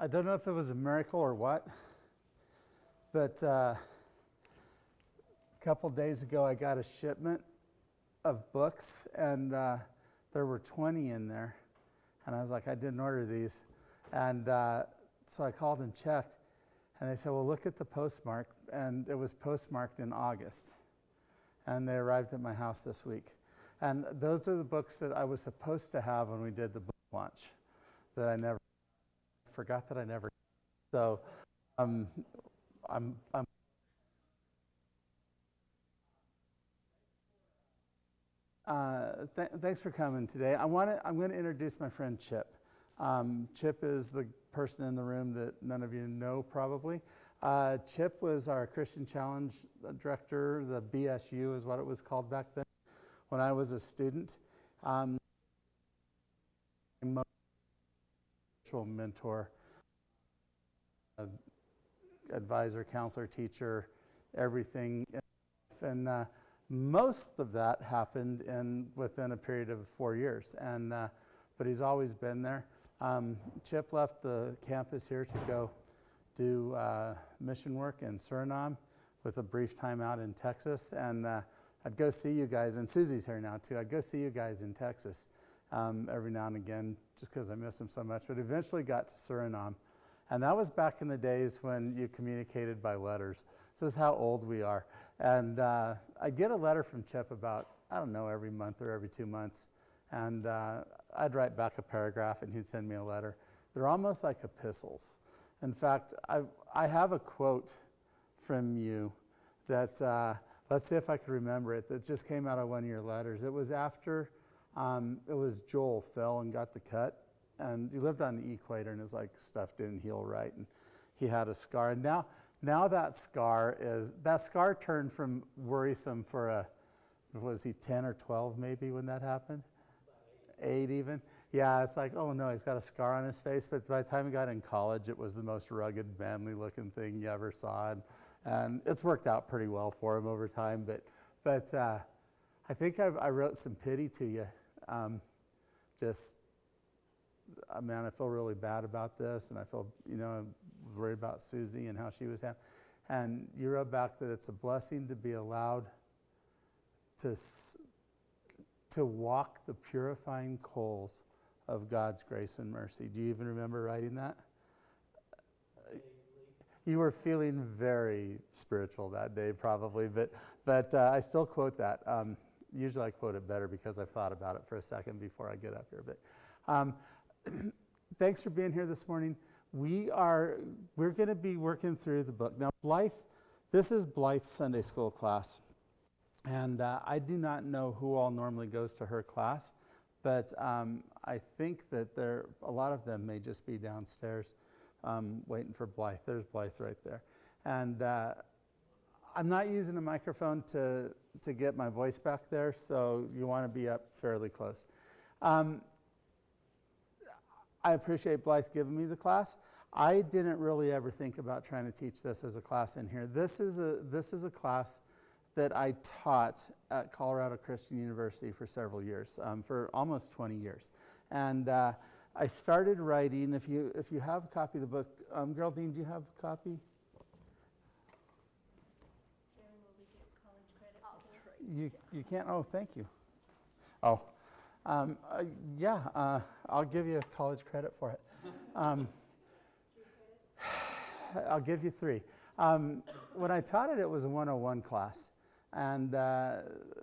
I don't know if it was a miracle or what, but a couple days ago I got a shipment of books, and there were 20 in there. And I was like, I didn't order these. And so I called and checked, and they said, well, look at the postmark. And it was postmarked in August. And they arrived at my house this week. And those are the books that I was supposed to have when we did the book launch that I never forgot that I never. So I'm thanks for coming today. I'm going to introduce my friend Chip. Chip is the person in the room that none of you know probably. Chip was our Christian Challenge director. The BSU is what it was called back then when I was a student. Mentor, advisor, counselor, teacher, everything. And most of that happened within a period of 4 years. But he's always been there. Chip left the campus here to go do mission work in Suriname with a brief time out in Texas. And I'd go see you guys, and Susie's here now too. I'd go see you guys in Texas every now and again just because I miss him so much. But eventually got to Suriname. And that was back in the days when you communicated by letters. This is how old we are. And I'd get a letter from Chip about, I don't know, every month or every 2 months. And I'd write back a paragraph and he'd send me a letter. They're almost like epistles. In fact, I have a quote from you that, let's see if I can remember it, that just came out of one of your letters. It was after, it was Joel fell and got the cut. And he lived on the equator, and his stuff didn't heal right, and he had a scar. And now that scar turned from worrisome for was he 10 or 12 maybe when that happened? 8 even. Yeah, it's like, oh no, he's got a scar on his face. But by the time he got in college, it was the most rugged, manly-looking thing you ever saw, and it's worked out pretty well for him over time. But I think I wrote some pity to you. Man, I feel really bad about this, and I feel, worried about Susie and how she was having. And you wrote back that it's a blessing to be allowed to walk the purifying coals of God's grace and mercy. Do you even remember writing that? You were feeling very spiritual that day, probably, but I still quote that. Usually I quote it better because I've thought about it for a second before I get up here. But thanks for being here this morning. We're going to be working through the book. Now, Blythe, this is Blythe's Sunday school class. And I do not know who all normally goes to her class, but I think that a lot of them may just be downstairs waiting for Blythe. There's Blythe right there. And I'm not using a microphone to get my voice back there, so you want to be up fairly close. I appreciate Blythe giving me the class. I didn't really ever think about trying to teach this as a class in here. This is a class that I taught at Colorado Christian University for several years, for almost 20 years. And I started writing, if you have a copy of the book, Geraldine, do you have a copy? Karen, will we get college credit for this? You can't, oh, thank you. Oh. I'll give you college credit for it. 3 credits? I'll give you 3. When I taught it, it was a 101 class. And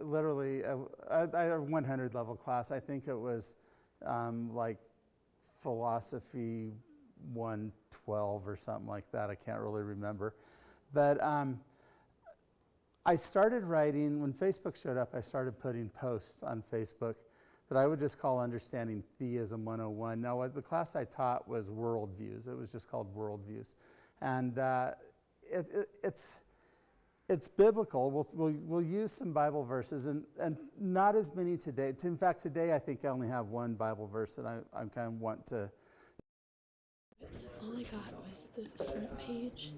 literally, a 100 level class. I think it was like philosophy 112 or something like that. I can't really remember. But I started writing, when Facebook showed up, I started putting posts on Facebook that I would just call Understanding Theism 101. Now, the class I taught was Worldviews. It was just called Worldviews. And it's biblical. We'll use some Bible verses, and not as many today. In fact, today I think I only have one Bible verse that I kind of want to. All I got was the front page.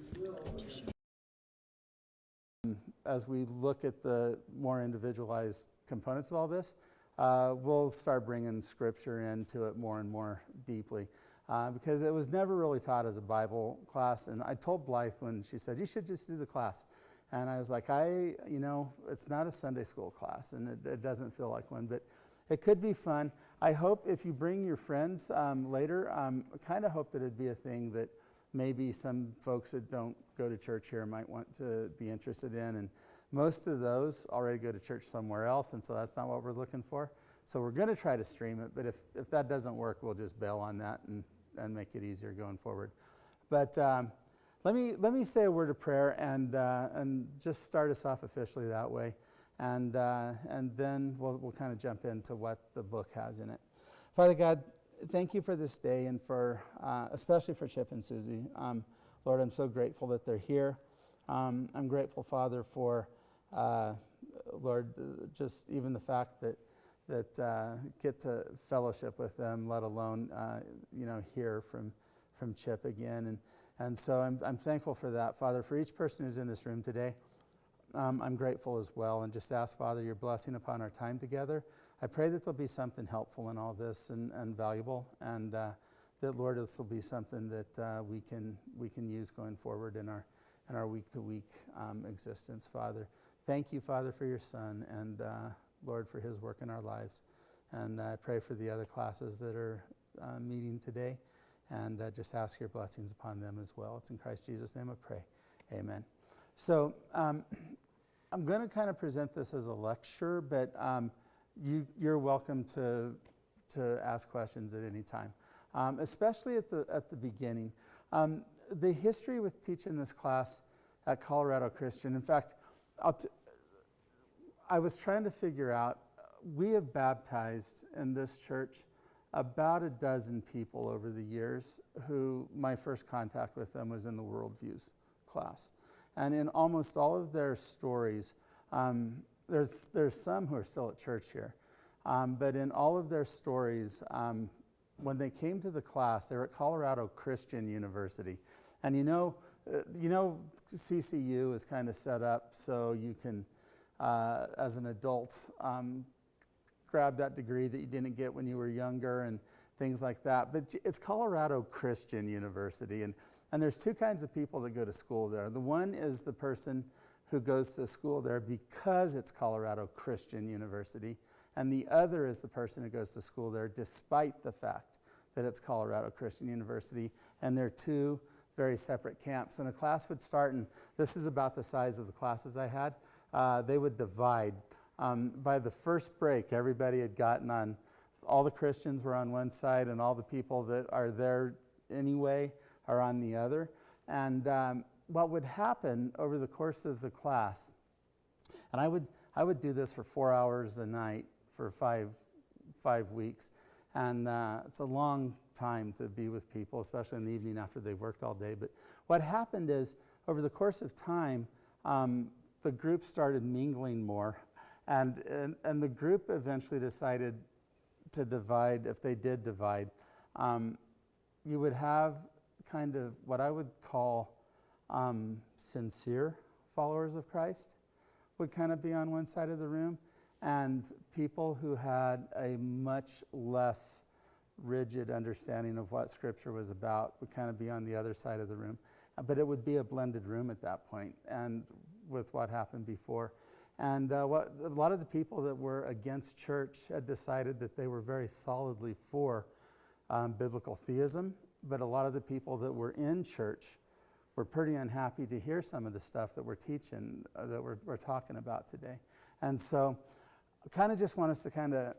As we look at the more individualized components of all this, we'll start bringing Scripture into it more and more deeply. because it was never really taught as a Bible class. And I told Blythe when she said, you should just do the class. And I was like, it's not a Sunday school class, and it doesn't feel like one, but it could be fun. I hope if you bring your friends later, I kind of hope that it'd be a thing that maybe some folks that don't go to church here might want to be interested in. And most of those already go to church somewhere else, and so that's not what we're looking for. So we're going to try to stream it, but if that doesn't work, we'll just bail on that and make it easier going forward. But let me say a word of prayer and just start us off officially that way, and then we'll kind of jump into what the book has in it. Father God, thank you for this day and for especially for Chip and Susie. Lord, I'm so grateful that they're here. I'm grateful, Father, for Lord, just even the fact that get to fellowship with them, let alone hear from Chip again. And so I'm thankful for that, Father, for each person who's in this room today. I'm grateful as well, and just ask, Father, your blessing upon our time together. I pray that there'll be something helpful in all this and valuable, and that, Lord, this will be something that we can use going forward in our week-to-week existence, Father. Thank you, Father, for your Son, and Lord, for his work in our lives. And I pray for the other classes that are meeting today, and just ask your blessings upon them as well. It's in Christ Jesus' name I pray. Amen. So I'm going to kind of present this as a lecture, but you're welcome to ask questions at any time, especially at the beginning. The history with teaching this class at Colorado Christian, in fact, I was trying to figure out, we have baptized in this church about a dozen people over the years who my first contact with them was in the Worldviews class. And in almost all of their stories, there's some who are still at church here, but in all of their stories, when they came to the class, they were at Colorado Christian University. And you know, CCU is kind of set up so you can, as an adult, grab that degree that you didn't get when you were younger and things like that. But it's Colorado Christian University, and there's two kinds of people that go to school there. The one is the person who goes to school there because it's Colorado Christian University, and the other is the person who goes to school there despite the fact that it's Colorado Christian University, and they're two very separate camps. And a class would start, and this is about the size of the classes I had. They would divide. By the first break, everybody had gotten on, all the Christians were on one side, and all the people that are there anyway are on the other. And what would happen over the course of the class, and I would do this for 4 hours a night for five weeks, and it's a long time to be with people, especially in the evening after they've worked all day. But what happened is, over the course of time, the group started mingling more. And the group eventually decided to divide. If they did divide, you would have kind of what I would call sincere followers of Christ would kind of be on one side of the room, and people who had a much less rigid understanding of what Scripture was about would kind of be on the other side of the room. But it would be a blended room at that point, and with what happened before. And a lot of the people that were against church had decided that they were very solidly for biblical theism, but a lot of the people that were in church were pretty unhappy to hear some of the stuff that we're teaching, that we're talking about today. And so I kind of just want us to kind of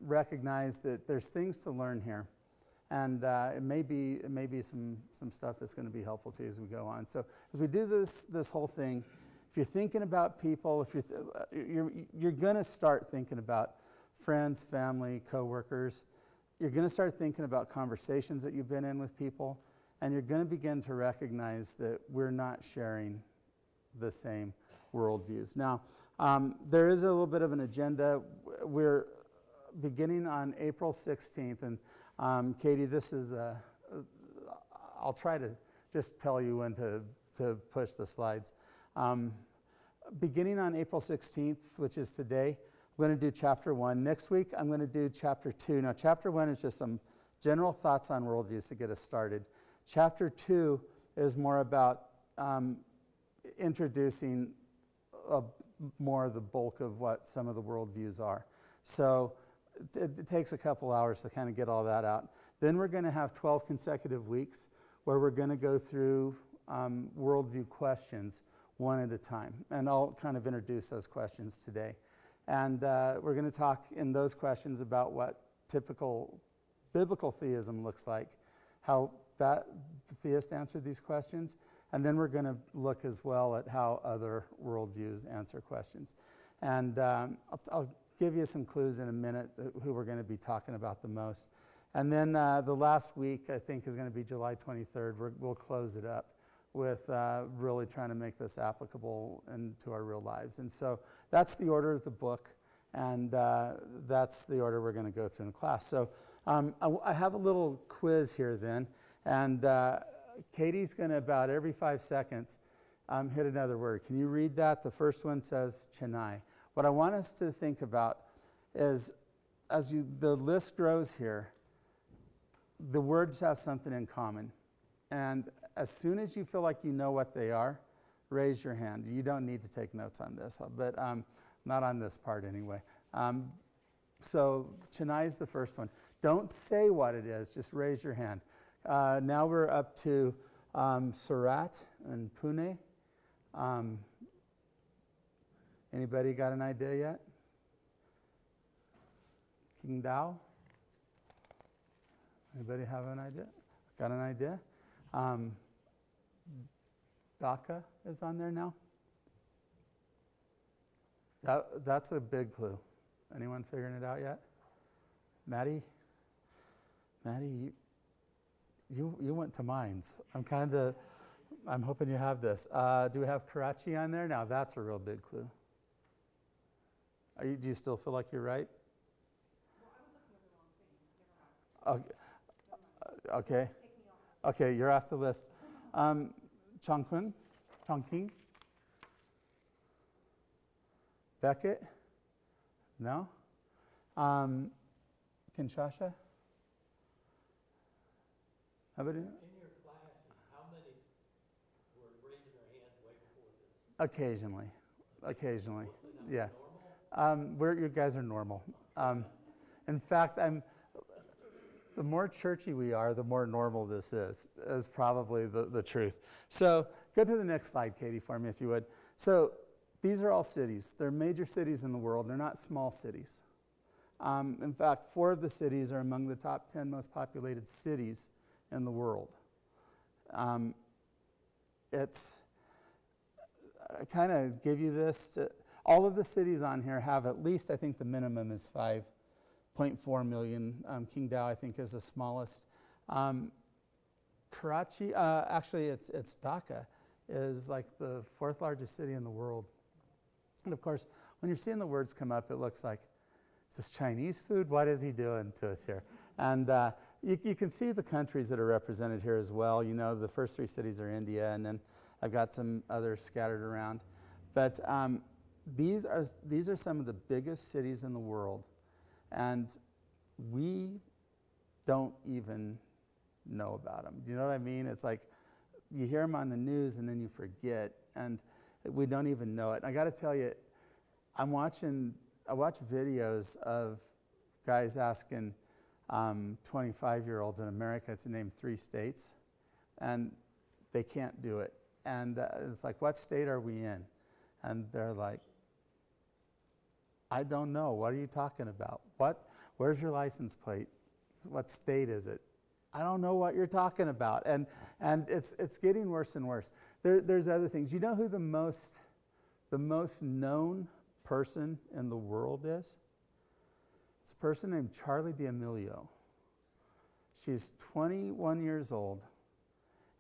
recognize that there's things to learn here. And it may be some stuff that's going to be helpful to you as we go on. So as we do this whole thing, if you're thinking about people, if you're going to start thinking about friends, family, coworkers. You're going to start thinking about conversations that you've been in with people, and you're going to begin to recognize that we're not sharing the same worldviews. Now, there is a little bit of an agenda. We're beginning on April 16th, and Katie, this is I'll try to just tell you when to push the slides. Beginning on April 16th, which is today, I'm going to do chapter 1. Next week, I'm going to do chapter 2. Now, chapter 1 is just some general thoughts on worldviews to get us started. Chapter 2 is more about introducing more of the bulk of what some of the worldviews are. So it takes a couple hours to kind of get all that out. Then we're going to have 12 consecutive weeks where we're going to go through worldview questions one at a time. And I'll kind of introduce those questions today. And we're going to talk in those questions about what typical biblical theism looks like, how that the theists answered these questions, and then we're going to look as well at how other worldviews answer questions. And I'll give you some clues in a minute who we're going to be talking about the most. And then the last week, I think, is going to be July 23rd. We'll close it up with really trying to make this applicable into our real lives. And so that's the order of the book, and that's the order we're going to go through in class. So I have a little quiz here then, and Katie's going to, about every 5 seconds, hit another word. Can you read that? The first one says Chennai. What I want us to think about is, as the list grows here, the words have something in common. And as soon as you feel like you know what they are, raise your hand. You don't need to take notes on this, but not on this part anyway. So Chennai is the first one. Don't say what it is, just raise your hand. Now we're up to Surat and Pune. Anybody got an idea yet? Qingdao? Anybody have an idea? Got an idea? Dhaka is on there now. That's a big clue. Anyone figuring it out yet? Maddie, you went to mines. I'm hoping you have this. Do we have Karachi on there? Now that's a real big clue. Do you still feel like you're right? Okay. Okay, you're off the list. Chongqing? Beckett? No? Kinshasa? Nobody? In your classes, how many were raising their hands way before this? Occasionally, yeah. You guys are normal. In fact, the more churchy we are, the more normal this is probably the truth. So go to the next slide, Katie, for me, if you would. So these are all cities. They're major cities in the world. They're not small cities. In fact, 4 of the cities are among the top 10 most populated cities in the world. I kind of give you this. All of the cities on here have at least, I think the minimum is 5.4 million. Qingdao, I think, is the smallest. Karachi, actually, it's Dhaka, is like the 4th largest city in the world. And of course, when you're seeing the words come up, it looks like, is this Chinese food? What is he doing to us here? And you can see the countries that are represented here as well. You know, the first 3 cities are India, and then I've got some others scattered around. But these are some of the biggest cities in the world, and we don't even know about them. Do you know what I mean? It's like you hear them on the news and then you forget, and we don't even know it. And I got to tell you, I watch videos of guys asking 25-year-olds in America to name 3 states, and they can't do it. And it's like, what state are we in? And they're like, I don't know. What are you talking about? Where's your license plate? What state is it? I don't know what you're talking about. And it's getting worse and worse. There's other things. You know who the most known person in the world is? It's a person named Charli D'Amelio. She's 21 years old,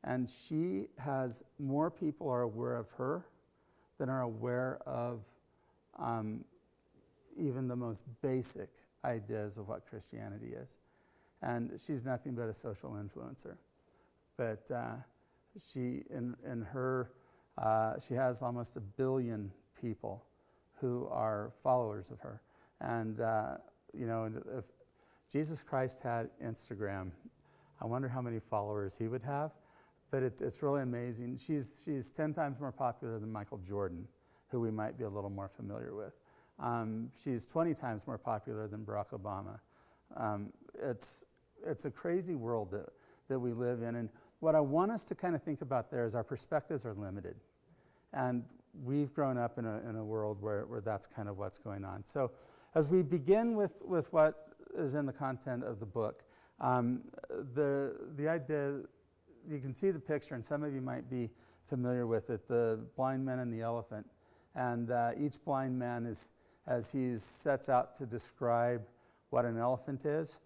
and she has more people are aware of her than are aware of even the most basic ideas of what Christianity is. And she's nothing but a social influencer. But she has almost 1 billion people who are followers of her. And if Jesus Christ had Instagram. I wonder how many followers he would have, but it's really amazing. She's 10 times more popular than Michael Jordan, who we might be a little more familiar with. She's 20 times more popular than Barack Obama. It's a crazy world that we live in, and what I want us to kind of think about there is our perspectives are limited, and we've grown up in a world where that's kind of what's going on. So as we begin with what is in the content of the book, the idea, you can see the picture, and some of you might be familiar with it, the blind man and the elephant. And each blind man, as he sets out to describe what an elephant is,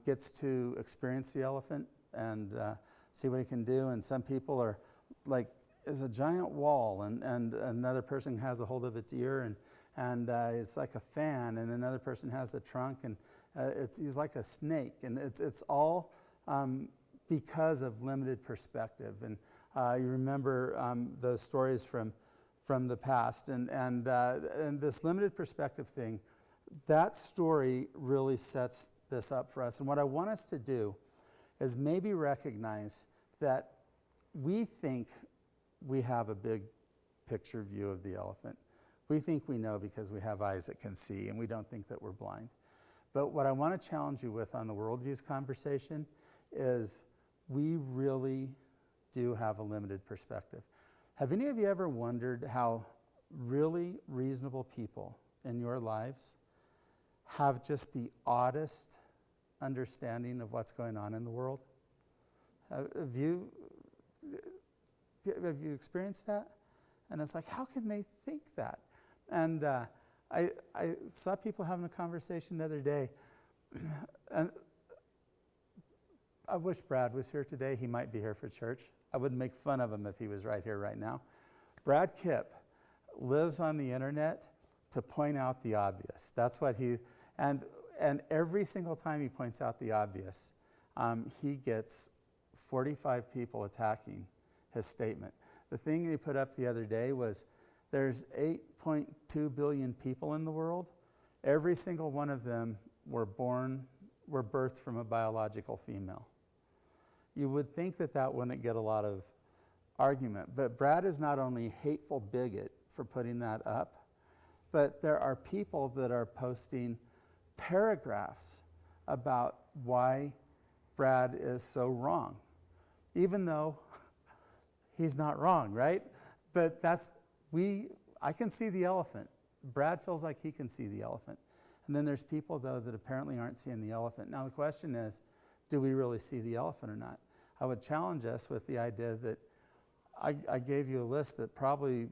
gets to experience the elephant and see what he can do. And some people are like, is a giant wall, and another person has a hold of its ear, and it's like a fan, and another person has the trunk, and he's like a snake, and it's all because of limited perspective. And you remember those stories from the past, and this limited perspective thing, that story really sets this up for us. And what I want us to do is maybe recognize that we think we have a big picture view of the elephant. We think we know because we have eyes that can see, and we don't think that we're blind. But what I want to challenge you with on the worldviews conversation is we really do have a limited perspective. Have any of you ever wondered how really reasonable people in your lives have just the oddest understanding of what's going on in the world? Have you experienced that? And it's like, how can they think that? And I saw people having a conversation the other day, and I wish Brad was here today. He might be here for church. I would make fun of him if he was right here right now. Brad Kipp lives on the internet to point out the obvious. That's what and every single time he points out the obvious, he gets 45 people attacking his statement. The thing he put up the other day was, there's 8.2 billion people in the world. Every single one of them were birthed from a biological female. You would think that wouldn't get a lot of argument, but Brad is not only a hateful bigot for putting that up, but there are people that are posting paragraphs about why Brad is so wrong, even though he's not wrong, right? But I can see the elephant. Brad feels like he can see the elephant. And then there's people, though, that apparently aren't seeing the elephant. Now the question is, do we really see the elephant or not? I would challenge us with the idea that I gave you a list that probably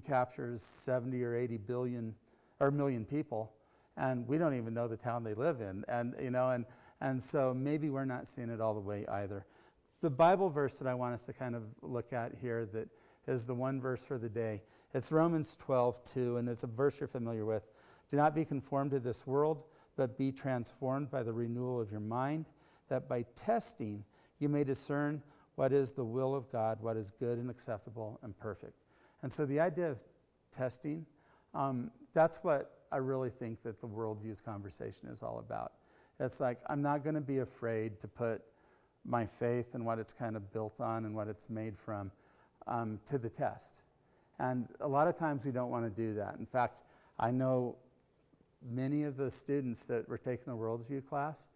captures 70 or 80 billion or million people, and we don't even know the town they live in. And so maybe we're not seeing it all the way either. The Bible verse that I want us to kind of look at here that is the one verse for the day. It's Romans 12:2, and it's a verse you're familiar with. Do not be conformed to this world, but be transformed by the renewal of your mind, that by testing you may discern what is the will of God, what is good and acceptable and perfect. And so the idea of testing, that's what I really think that the worldviews conversation is all about. It's like, I'm not going to be afraid to put my faith and what it's kind of built on and what it's made from to the test. And a lot of times we don't want to do that. In fact, I know many of the students that were taking the worldview class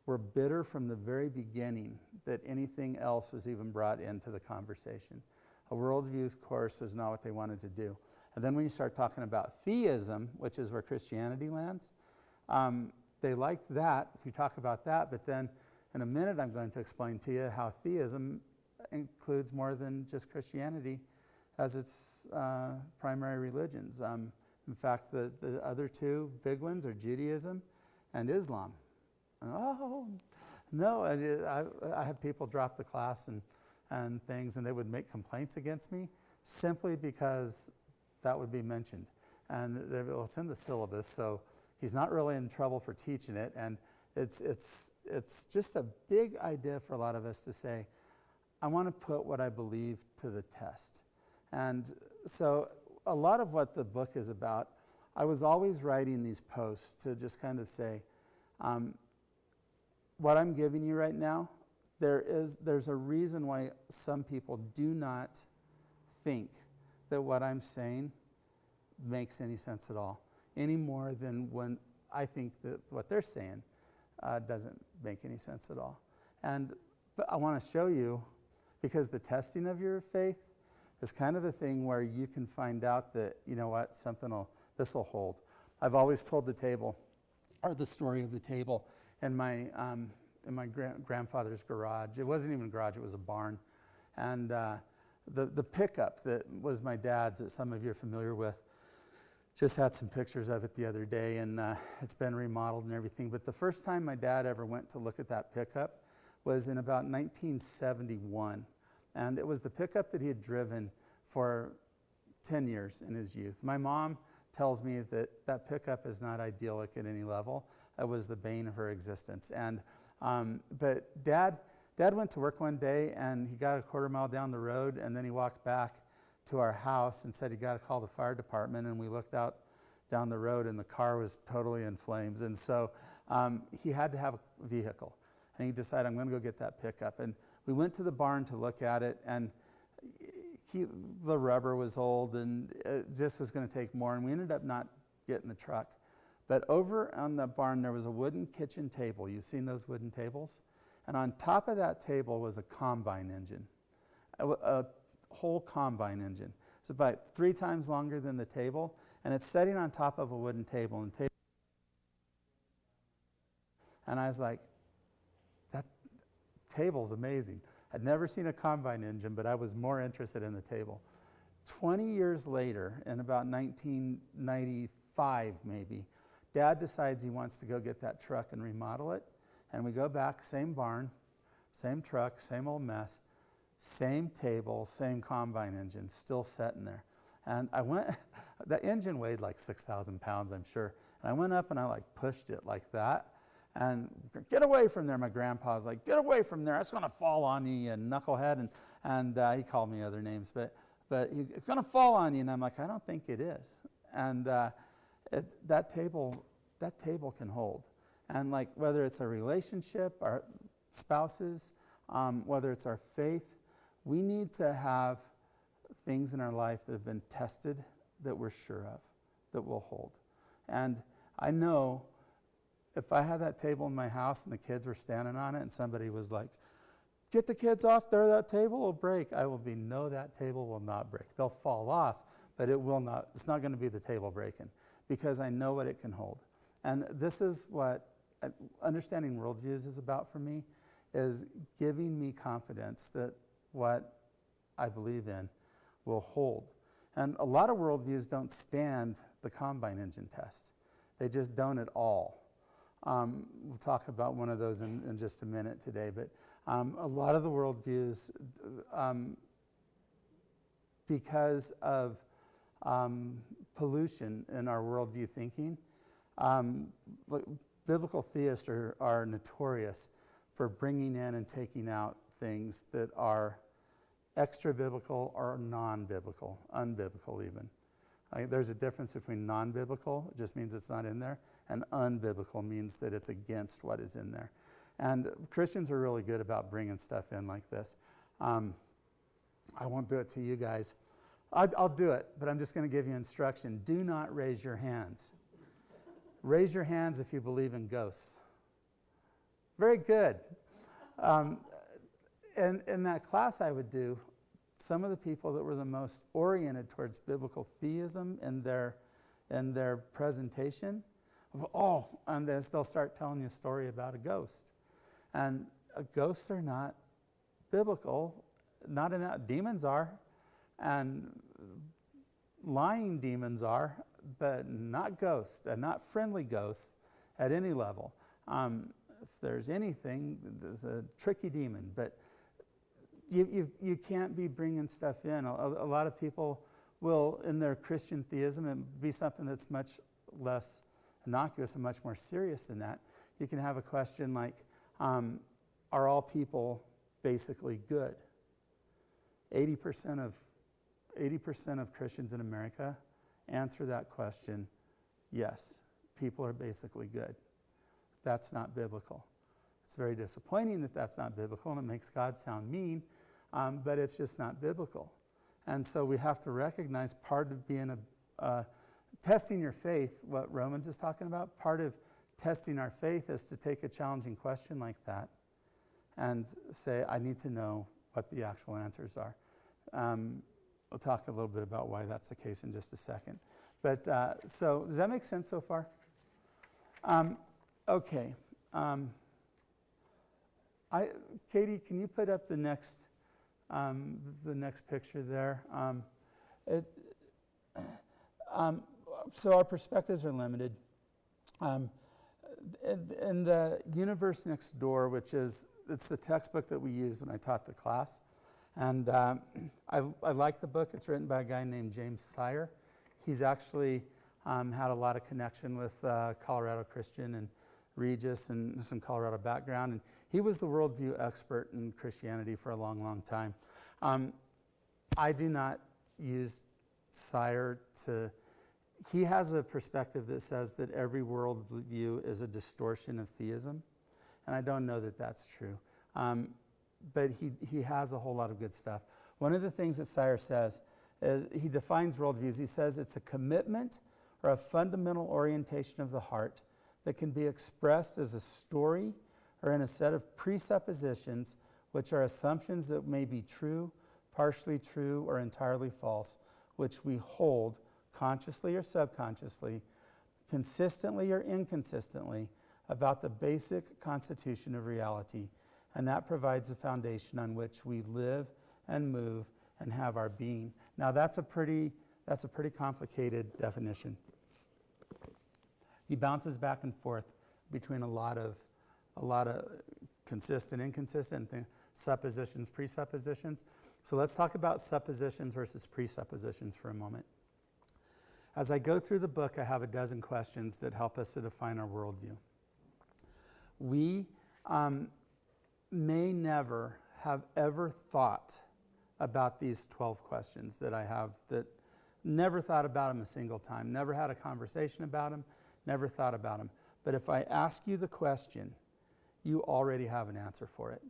were bitter from the very beginning that anything else was even brought into the conversation. A worldviews course is not what they wanted to do. And then when you start talking about theism, which is where Christianity lands, they like that if you talk about that, but then in a minute I'm going to explain to you how theism includes more than just Christianity as its primary religions. In fact, the other two big ones are Judaism and Islam. And, oh, no, I had people drop the class and things, and they would make complaints against me simply because that would be mentioned. And well, it's in the syllabus, so he's not really in trouble for teaching it. And it's just a big idea for a lot of us to say, I want to put what I believe to the test. And so a lot of what the book is about, I was always writing these posts to just kind of say, what I'm giving you right now, there's a reason why some people do not think that what I'm saying makes any sense at all, any more than when I think that what they're saying doesn't make any sense at all. But I want to show you, because the testing of your faith is kind of a thing where you can find out that, you know what, this will hold. I've always told the story of the table in my grandfather's garage. It wasn't even a garage, it was a barn. And the pickup that was my dad's, that some of you are familiar with, just had some pictures of it the other day, and it's been remodeled and everything. But the first time my dad ever went to look at that pickup was in about 1971. And it was the pickup that he had driven for 10 years in his youth. My mom tells me that that pickup is not idyllic at any level. It was the bane of her existence. But Dad went to work one day, and he got a quarter mile down the road, and then he walked back to our house and said he got to call the fire department. And we looked out down the road, and the car was totally in flames. And so he had to have a vehicle, and he decided, I'm going to go get that pickup. And we went to the barn to look at it, and the rubber was old, and it just was going to take more, and we ended up not getting the truck. But over on the barn, there was a wooden kitchen table. You've seen those wooden tables? And on top of that table was a combine engine, a whole combine engine. It's about 3 times longer than the table, and it's sitting on top of a wooden table. And I was like, that table's amazing. I'd never seen a combine engine, but I was more interested in the table. 20 years later, in about 1995 maybe, Dad decides he wants to go get that truck and remodel it. And we go back, same barn, same truck, same old mess, same table, same combine engine, still sitting there. And I went, the engine weighed like 6,000 pounds, I'm sure. And I went up and I like pushed it like that. And get away from there, my grandpa was like, get away from there, it's gonna fall on you, you knucklehead. And he called me other names, but it's gonna fall on you. And I'm like, I don't think it is. And that table can hold. And like, whether it's a relationship, our spouses, whether it's our faith, we need to have things in our life that have been tested, that we're sure of, that will hold. And I know if I had that table in my house and the kids were standing on it and somebody was like, get the kids off there, that table will break, I will be, no, that table will not break. They'll fall off, but it will not, it's not going to be the table breaking, because I know what it can hold. And this is what understanding worldviews is about for me, is giving me confidence that what I believe in will hold. And a lot of worldviews don't stand the combine engine test. They just don't at all. We'll talk about one of those in just a minute today, but a lot of the worldviews, because of pollution in our worldview thinking, biblical theists are notorious for bringing in and taking out things that are extra-biblical or non-biblical, unbiblical even. There's a difference between non-biblical, it just means it's not in there, and unbiblical means that it's against what is in there. And Christians are really good about bringing stuff in like this. I won't do it to you guys. I'll do it, but I'm just going to give you instruction. Do not raise your hands. Raise your hands if you believe in ghosts. Very good. And in that class I would do, some of the people that were the most oriented towards biblical theism in their presentation, and then they'll start telling you a story about a ghost. And ghosts are not biblical, not in that. Demons are, and lying demons are, but not ghosts, and not friendly ghosts at any level. If there's anything, there's a tricky demon, but you can't be bringing stuff in. A lot of people will, in their Christian theism, and be something that's much less innocuous and much more serious than that. You can have a question like, are all people basically good? 80% of Christians in America answer that question, yes, people are basically good. That's not biblical. It's very disappointing that that's not biblical, and it makes God sound mean, but it's just not biblical. And so we have to recognize part of being testing your faith, what Romans is talking about, part of testing our faith is to take a challenging question like that and say, I need to know what the actual answers are. We'll talk a little bit about why that's the case in just a second. But so does that make sense so far? Okay. Katie, can you put up the next picture there? So our perspectives are limited. In the Universe Next Door, it's the textbook that we used when I taught the class, and I like the book. It's written by a guy named James Sire. He's actually had a lot of connection with Colorado Christian and Regis and some Colorado background, and he was the worldview expert in Christianity for a long, long time. I do not use Sire to... He has a perspective that says that every worldview is a distortion of theism, and I don't know that that's true. But he has a whole lot of good stuff. One of the things that Sire says is he defines worldviews. He says it's a commitment or a fundamental orientation of the heart that can be expressed as a story or in a set of presuppositions, which are assumptions that may be true, partially true, or entirely false, which we hold consciously or subconsciously, consistently or inconsistently, about the basic constitution of reality. And that provides the foundation on which we live and move and have our being. Now that's a pretty complicated definition. He bounces back and forth between a lot of consistent, inconsistent things, suppositions, presuppositions. So let's talk about suppositions versus presuppositions for a moment. As I go through the book, I have a dozen questions that help us to define our worldview. We may never have ever thought about these 12 questions that I have, that never thought about them a single time, never had a conversation about them, never thought about them. But if I ask you the question, you already have an answer for it.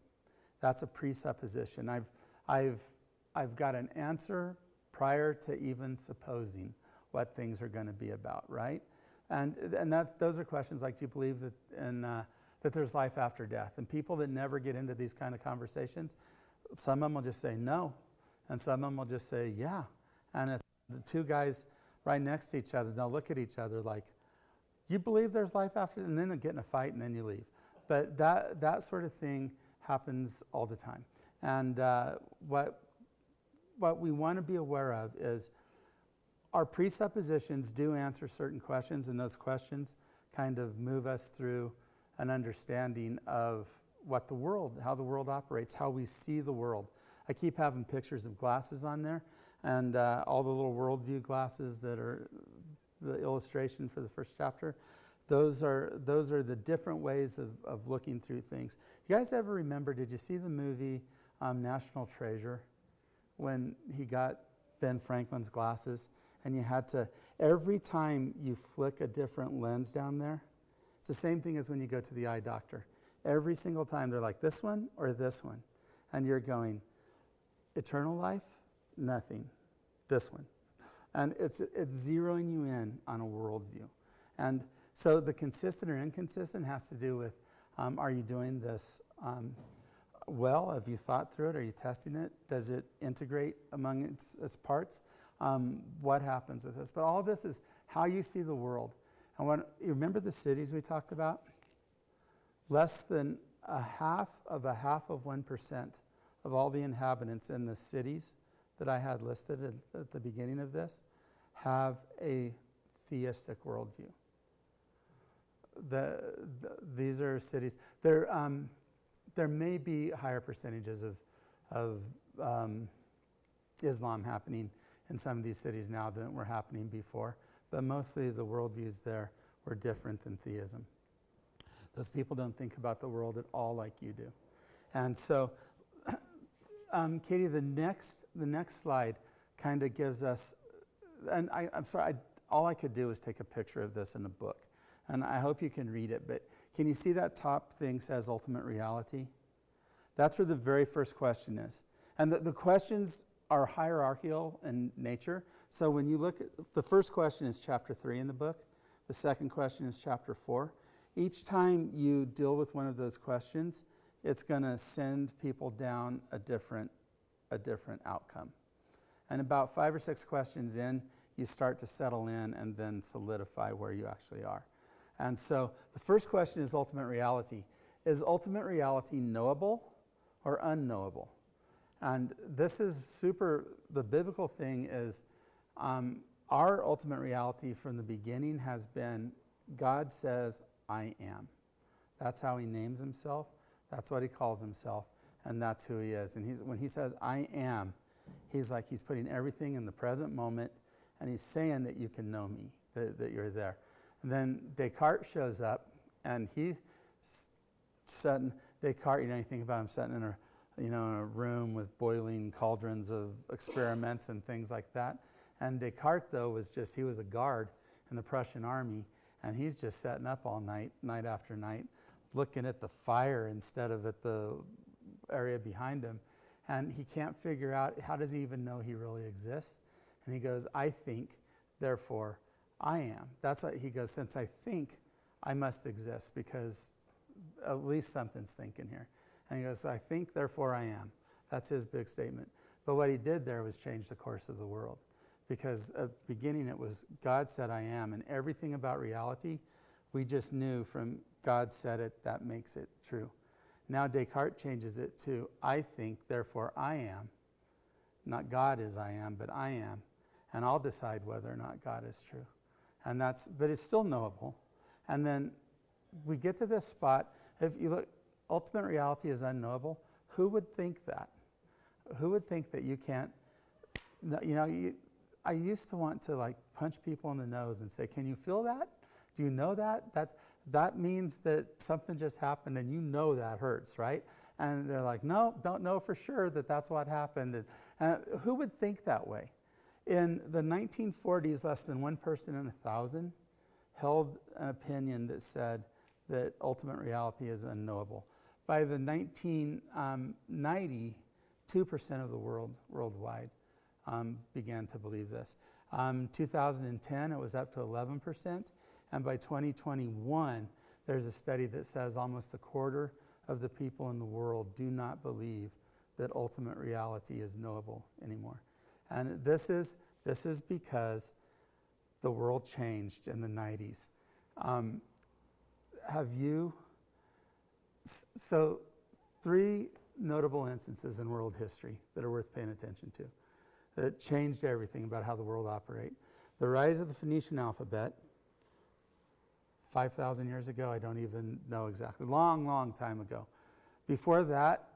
That's a presupposition. I've got an answer prior to even supposing what things are going to be about, right? And those are questions like, do you believe that there's life after death? And people that never get into these kind of conversations, some of them will just say no, and some of them will just say yeah. And if the two guys right next to each other, they'll look at each other like, you believe there's life after? And then they'll get in a fight and then you leave. But that sort of thing happens all the time. And what we want to be aware of is our presuppositions do answer certain questions, and those questions kind of move us through an understanding of how the world operates, how we see the world. I keep having pictures of glasses on there, and all the little worldview glasses that are the illustration for the first chapter. Those are the different ways of looking through things. You guys ever remember, did you see the movie National Treasure, when he got Ben Franklin's glasses? And you had to, every time you flick a different lens down there, it's the same thing as when you go to the eye doctor. Every single time they're like, this one or this one? And you're going, eternal life? Nothing. This one. And it's zeroing you in on a worldview. And so the consistent or inconsistent has to do with, are you doing this well? Have you thought through it? Are you testing it? Does it integrate among its parts? What happens with this? But all this is how you see the world. And when you remember the cities we talked about? Less than a half of 1% of all the inhabitants in the cities that I had listed at the beginning of this have a theistic worldview. These are cities. There may be higher percentages of Islam happening in some of these cities now than were happening before, but mostly the worldviews there were different than theism. Those people don't think about the world at all like you do. And so, Katie, the next slide kind of gives us, and I'm sorry, all I could do was take a picture of this in a book, and I hope you can read it, but Can you see that top thing says ultimate reality? That's where the very first question is. And the questions are hierarchical in nature. So when you look at, the first question is chapter 3 in the book. The second question is chapter 4. Each time you deal with one of those questions, it's going to send people down a different outcome. And about 5 or 6 questions in, you start to settle in and then solidify where you actually are. And so the first question is ultimate reality. Is ultimate reality knowable or unknowable? And this is the biblical thing is our ultimate reality from the beginning has been God says, I am. That's how he names himself. That's what he calls himself. And that's who he is. And when he says, I am, he's putting everything in the present moment, and he's saying that you can know me, that you're there. And then Descartes shows up, and Descartes, you know anything about him sitting in a room with boiling cauldrons of experiments and things like that. And Descartes, though, he was a guard in the Prussian army, and he's just setting up all night, night after night, looking at the fire instead of at the area behind him. And he can't figure out, how does he even know he really exists? And he goes, I think, therefore I am. That's what he goes, since I think, I must exist, because at least something's thinking here. And he goes, so I think, therefore I am. That's his big statement. But what he did there was change the course of the world. Because at the beginning it was, God said I am, and everything about reality, we just knew from God said it, that makes it true. Now Descartes changes it to, I think, therefore I am. Not God is I am, but I am. And I'll decide whether or not God is true. But it's still knowable. And then we get to this spot, if you look, ultimate reality is unknowable. Who would think that? Who would think that you can't, I used to want to punch people in the nose and say, can you feel that? Do you know that? That means that something just happened and you know that hurts, right? And they're like, no, don't know for sure that that's what happened. And who would think that way? In the 1940s, less than 1 person in 1,000 held an opinion that said that ultimate reality is unknowable. By the 1990, 2% of the world worldwide began to believe this. 2010, it was up to 11%. And by 2021, there's a study that says almost 1/4 of the people in the world do not believe that ultimate reality is knowable anymore. And this is because the world changed in the 90s. So 3 notable instances in world history that are worth paying attention to that changed everything about how the world operates. The rise of the Phoenician alphabet, 5,000 years ago, I don't even know exactly, long time ago. Before that,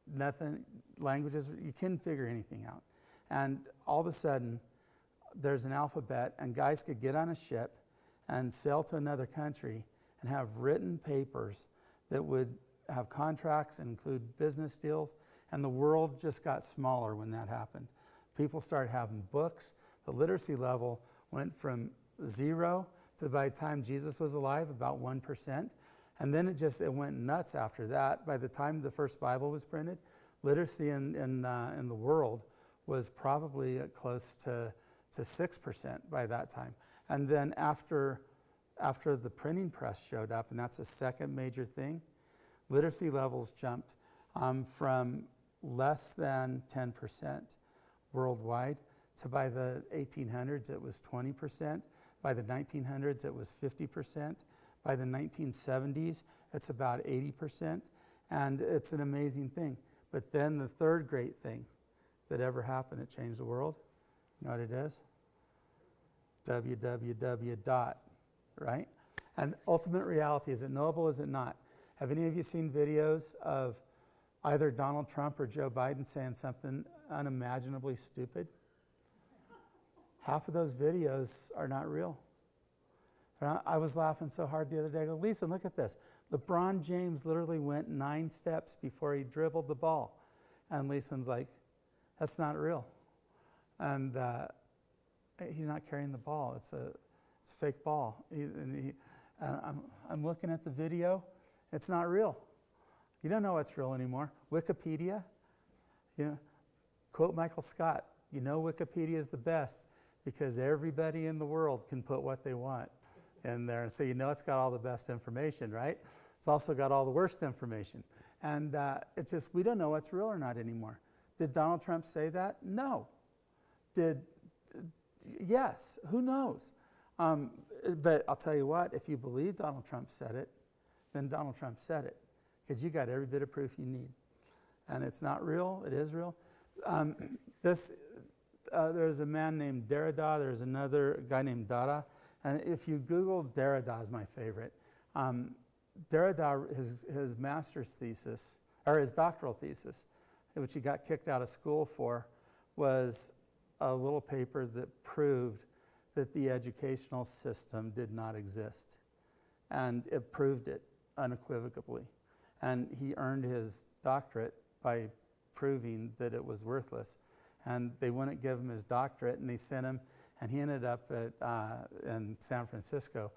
nothing, languages, you couldn't figure anything out. And all of a sudden, there's an alphabet, and guys could get on a ship and sail to another country and have written papers that would have contracts and include business deals, and the world just got smaller when that happened. People started having books. The literacy level went from 0 to, by the time Jesus was alive, about 1%. And then it went nuts after that. By the time the first Bible was printed, literacy in the world was probably close to 6% by that time. And then after the printing press showed up, and that's the second major thing, literacy levels jumped from less than 10% worldwide to, by the 1800s, it was 20%. By the 1900s, it was 50%. By the 1970s, it's about 80%. And it's an amazing thing. But then the third great thing that ever happened that changed the world, you know what it is? www. Right? And ultimate reality, is it knowable, is it not? Have any of you seen videos of either Donald Trump or Joe Biden saying something unimaginably stupid? Half of those videos are not real. I was laughing so hard the other day. I go, Lisa, look at this. LeBron James literally went 9 steps before he dribbled the ball. And Lisa's like, that's not real. And he's not carrying the ball. It's a fake ball. I'm looking at the video. It's not real. You don't know what's real anymore. Wikipedia, you know, quote Michael Scott, you know Wikipedia is the best because everybody in the world can put what they want in there. So you know it's got all the best information, right? It's also got all the worst information. And it's just, we don't know what's real or not anymore. Did Donald Trump say that? No. Yes, who knows? But I'll tell you what, if you believe Donald Trump said it, then Donald Trump said it, because you got every bit of proof you need. And it's not real, it is real. There's a man named Derrida, there's another guy named Dada, and if you Google, Derrida is my favorite. Derrida, his master's thesis, or his doctoral thesis, which he got kicked out of school for, was a little paper that proved that the educational system did not exist. And it proved it unequivocally. And he earned his doctorate by proving that it was worthless. And they wouldn't give him his doctorate, and they sent him, and he ended up in San Francisco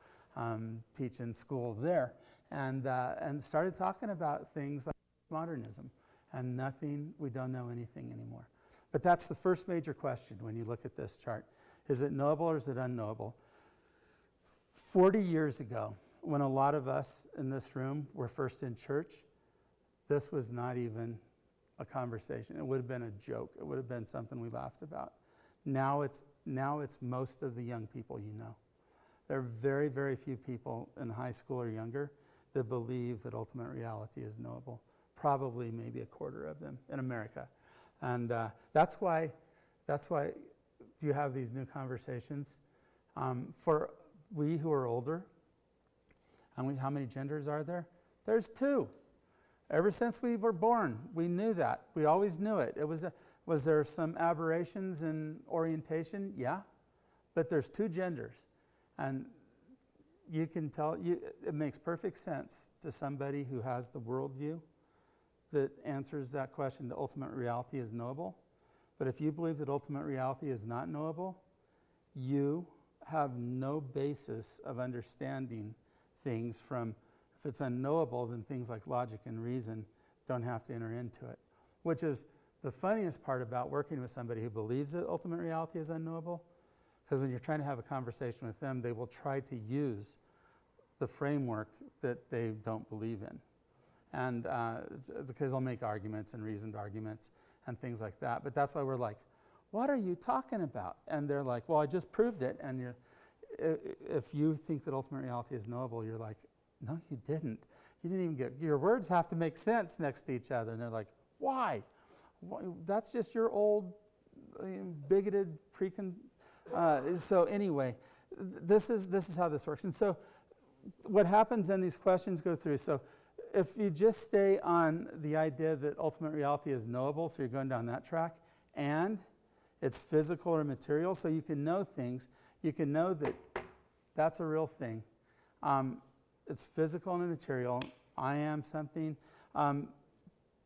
teaching school there, and started talking about things like modernism, and we don't know anything anymore. But that's the first major question when you look at this chart. Is it knowable or is it unknowable? 40 years ago, when a lot of us in this room were first in church, this was not even a conversation. It would have been a joke. It would have been something we laughed about. Now it's most of the young people you know. There are very, very few people in high school or younger that believe that ultimate reality is knowable. Probably maybe a quarter of them in America. And that's why you have these new conversations. For we who are older, how many genders are there? There's 2. Ever since we were born, we knew that. We always knew it. Was there some aberrations in orientation? Yeah. But there's 2 genders. And you can tell, it makes perfect sense to somebody who has the worldview that answers that question, the ultimate reality is knowable. But if you believe that ultimate reality is not knowable, you have no basis of understanding things from, if it's unknowable, then things like logic and reason don't have to enter into it. Which is the funniest part about working with somebody who believes that ultimate reality is unknowable, because when you're trying to have a conversation with them, they will try to use the framework that they don't believe in. And because they'll make arguments and reasoned arguments and things like that. But that's why we're like, what are you talking about? And they're like, well, I just proved it. And if you think that ultimate reality is knowable, you're like, no, you didn't. You didn't even your words have to make sense next to each other. And they're like, why? That's just your old bigoted so anyway, this is how this works. And so what happens then, these questions go through. So if you just stay on the idea that ultimate reality is knowable, so you're going down that track, and it's physical or material, so you can know things, you can know that that's a real thing. It's physical and material. I am something.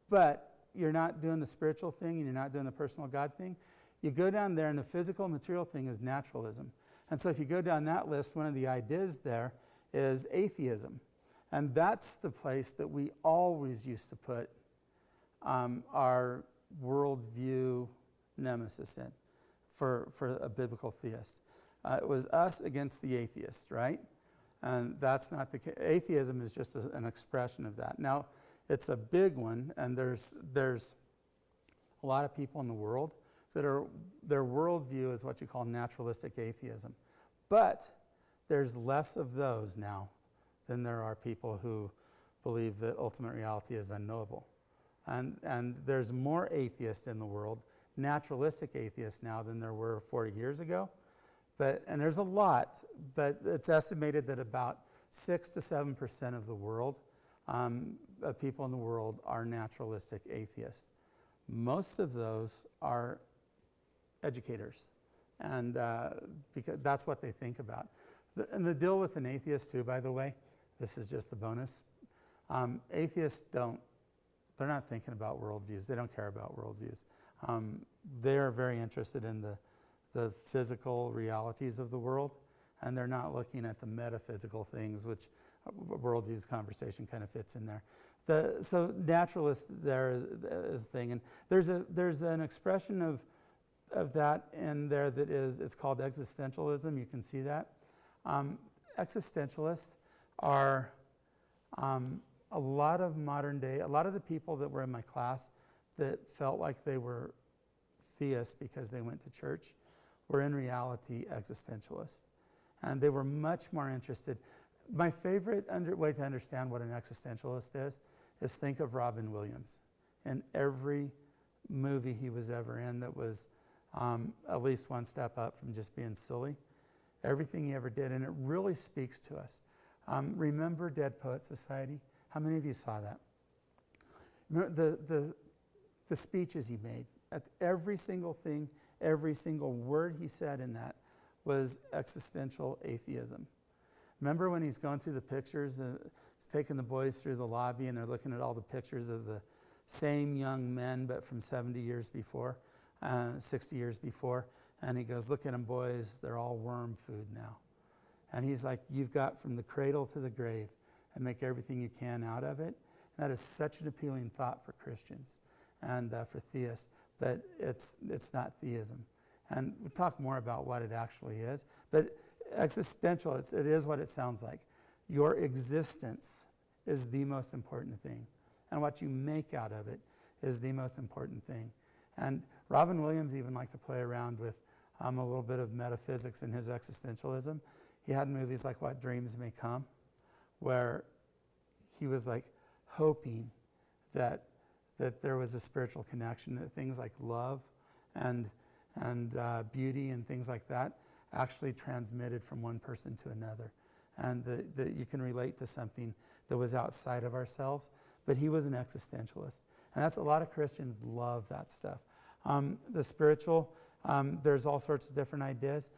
But you're not doing the spiritual thing and you're not doing the personal God thing. You go down there and the physical and material thing is naturalism. And so if you go down that list, one of the ideas there is atheism. And that's the place that we always used to put our worldview nemesis in for a biblical theist. It was us against the atheist, right? And that's not the case. Atheism is just an expression of that. Now, it's a big one, and there's a lot of people in the world that their worldview is what you call naturalistic atheism. But there's less of those now than there are people who believe that ultimate reality is unknowable. And there's more atheists in the world, naturalistic atheists now, than there were 40 years ago. And there's a lot, but it's estimated that about 6 to 7% of the world, of people in the world, are naturalistic atheists. Most of those are educators, and because that's what they think about. And the deal with an atheist too, by the way, this is just a bonus. Atheists they're not thinking about worldviews. They don't care about worldviews. They are very interested in the physical realities of the world, and they're not looking at the metaphysical things, which worldviews conversation kind of fits in there. So naturalist there is a thing, and there's an expression of that in there that it's called existentialism. You can see that. Existentialists are a lot of the people that were in my class that felt like they were theists because they went to church were in reality existentialists. And they were much more interested. My favorite way to understand what an existentialist is think of Robin Williams. In every movie he was ever in that was at least one step up from just being silly, everything he ever did, and it really speaks to us. Remember Dead Poets Society? How many of you saw that? Remember the speeches he made. At every single thing, every single word he said in that was existential atheism. Remember when he's going through the pictures, he's taking the boys through the lobby and they're looking at all the pictures of the same young men but from 70 years before, 60 years before, and he goes, look at them boys, they're all worm food now. And he's like, you've got from the cradle to the grave and make everything you can out of it. And that is such an appealing thought for Christians and for theists, but it's not theism. And we'll talk more about what it actually is. But existential, it is what it sounds like. Your existence is the most important thing. And what you make out of it is the most important thing. And Robin Williams even liked to play around with a little bit of metaphysics in his existentialism. He had movies like What Dreams May Come, where he was like hoping that there was a spiritual connection, that things like love and beauty and things like that actually transmitted from one person to another, and that you can relate to something that was outside of ourselves. But he was an existentialist, and that's a lot of Christians love that stuff. The spiritual, there's all sorts of different ideas.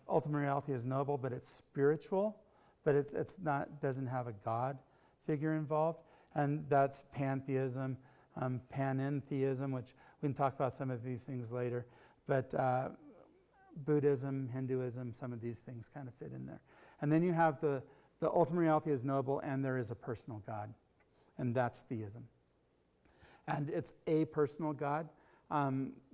Ultimate reality is noble, but it's spiritual, but it's not, doesn't have a God figure involved, and that's pantheism, panentheism, which we can talk about some of these things later, but Buddhism, Hinduism, some of these things kind of fit in there. And then you have the ultimate reality is noble and there is a personal God, and that's theism. And it's a personal God.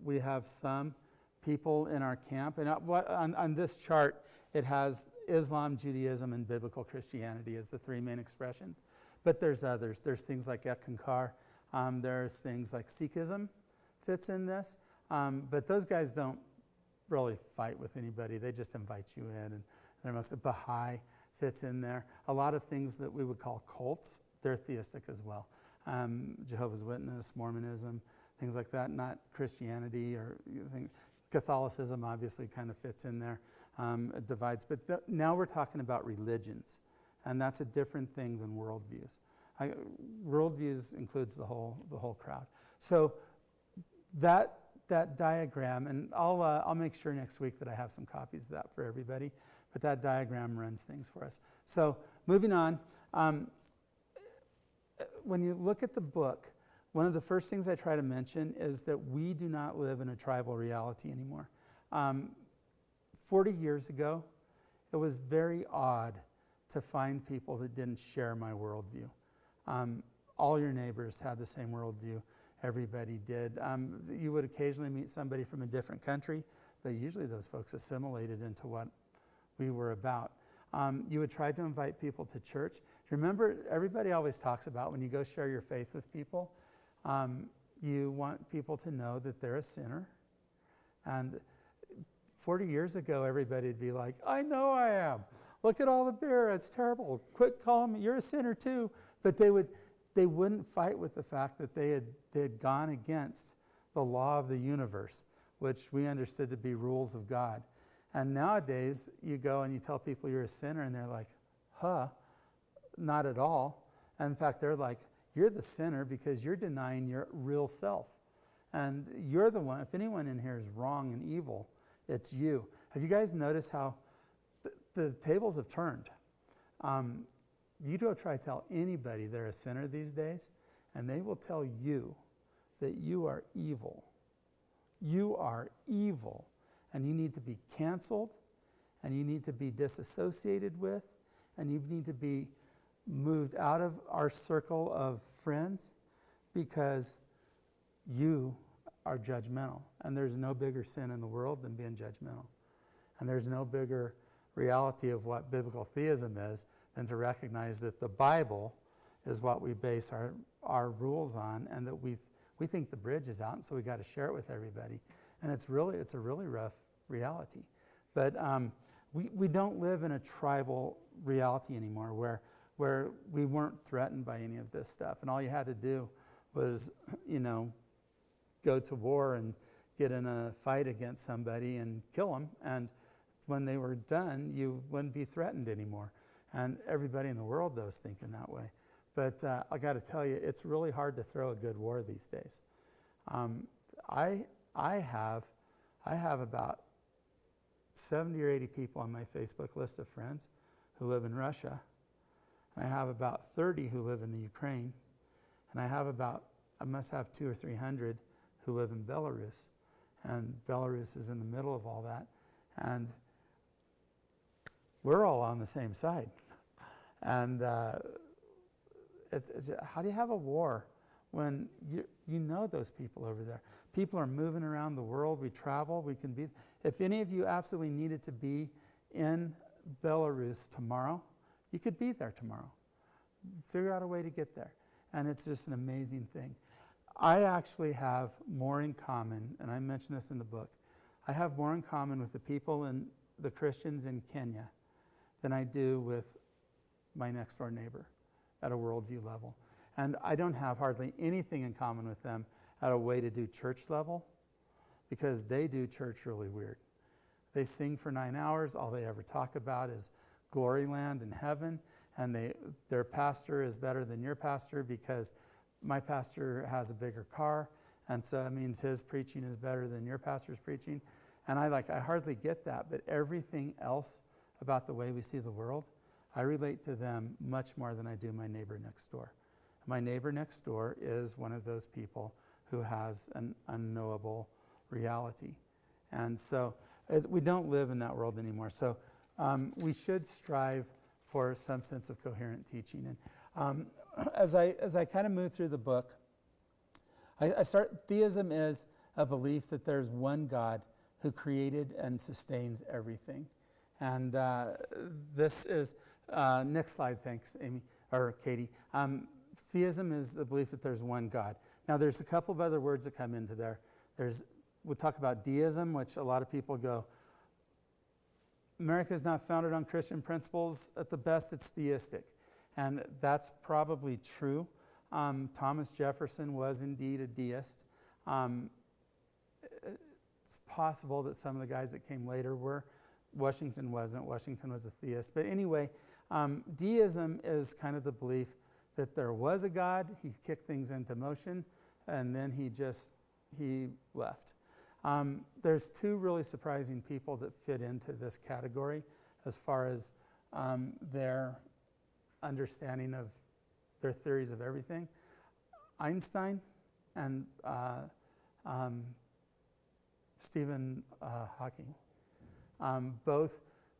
We have some people in our camp, and on this chart it has Islam, Judaism, and biblical Christianity as the three main expressions. But there's others. There's things like Ekankar. There's things like Sikhism fits in this. But those guys don't really fight with anybody. They just invite you in. And there must have Baha'i fits in there. A lot of things that we would call cults, they're theistic as well. Jehovah's Witness, Mormonism, things like that, not Christianity or Catholicism obviously kind of fits in there. It divides. But now we're talking about religions, and that's a different thing than worldviews. Worldviews includes the whole crowd. So that diagram, and I'll make sure next week that I have some copies of that for everybody, but that diagram runs things for us. So moving on, when you look at the book, one of the first things I try to mention is that we do not live in a tribal reality anymore. 40 years ago, it was very odd to find people that didn't share my worldview. All your neighbors had the same worldview. Everybody did. You would occasionally meet somebody from a different country, but usually those folks assimilated into what we were about. You would try to invite people to church. Remember, everybody always talks about when you go share your faith with people, you want people to know that they're a sinner. And 40 years ago, everybody would be like, I know I am. Look at all the beer, it's terrible. Quit calling me, you're a sinner too. But they wouldn't fight with the fact that they had gone against the law of the universe, which we understood to be rules of God. And nowadays, you go and you tell people you're a sinner, and they're like, not at all. And in fact, they're like, you're the sinner because you're denying your real self. And you're the one, if anyone in here is wrong and evil, it's you. Have you guys noticed how the tables have turned? You go try to tell anybody they're a sinner these days, and they will tell you that you are evil. You are evil, and you need to be canceled, and you need to be disassociated with, and you need to be moved out of our circle of friends because you are judgmental. And there's no bigger sin in the world than being judgmental. And there's no bigger reality of what biblical theism is than to recognize that the Bible is what we base our rules on, and that we think the bridge is out, and so we got to share it with everybody. And it's a really rough reality. But we don't live in a tribal reality anymore where we weren't threatened by any of this stuff. And all you had to do was, go to war and get in a fight against somebody and kill them. And when they were done, you wouldn't be threatened anymore. And everybody in the world, though, is thinking that way. But I got to tell you, it's really hard to throw a good war these days. I have about 70 or 80 people on my Facebook list of friends who live in Russia. I have about 30 who live in the Ukraine. And I must have 200 or 300 who live in Belarus. And Belarus is in the middle of all that. And we're all on the same side. And it's how do you have a war when you know those people over there? People are moving around the world. We travel. We can be. If any of you absolutely needed to be in Belarus tomorrow, you could be there tomorrow. Figure out a way to get there. And it's just an amazing thing. I actually have more in common, and I mention this in the book, I have more in common with the people and the Christians in Kenya than I do with my next door neighbor at a worldview level. And I don't have hardly anything in common with them at a way to do church level, because they do church really weird. They sing for 9 hours. All they ever talk about is glory land and heaven. And their pastor is better than your pastor because my pastor has a bigger car. And so it means his preaching is better than your pastor's preaching. And I hardly get that. But everything else about the way we see the world, I relate to them much more than I do my neighbor next door. My neighbor next door is one of those people who has an unknowable reality. And so we don't live in that world anymore. So we should strive for some sense of coherent teaching. And as I kind of move through the book, theism is a belief that there's one God who created and sustains everything. And this is, next slide, thanks, Amy, or Katie. Theism is the belief that there's one God. Now, there's a couple of other words that come into there. We'll talk about deism, which a lot of people go, America is not founded on Christian principles. At the best, it's theistic. And that's probably true. Thomas Jefferson was indeed a deist. It's possible that some of the guys that came later were. Washington wasn't. Washington was a theist. But anyway, deism is kind of the belief that there was a God, he kicked things into motion, and then he left. There's two really surprising people that fit into this category as far as their understanding of their theories of everything. Einstein and Stephen Hawking.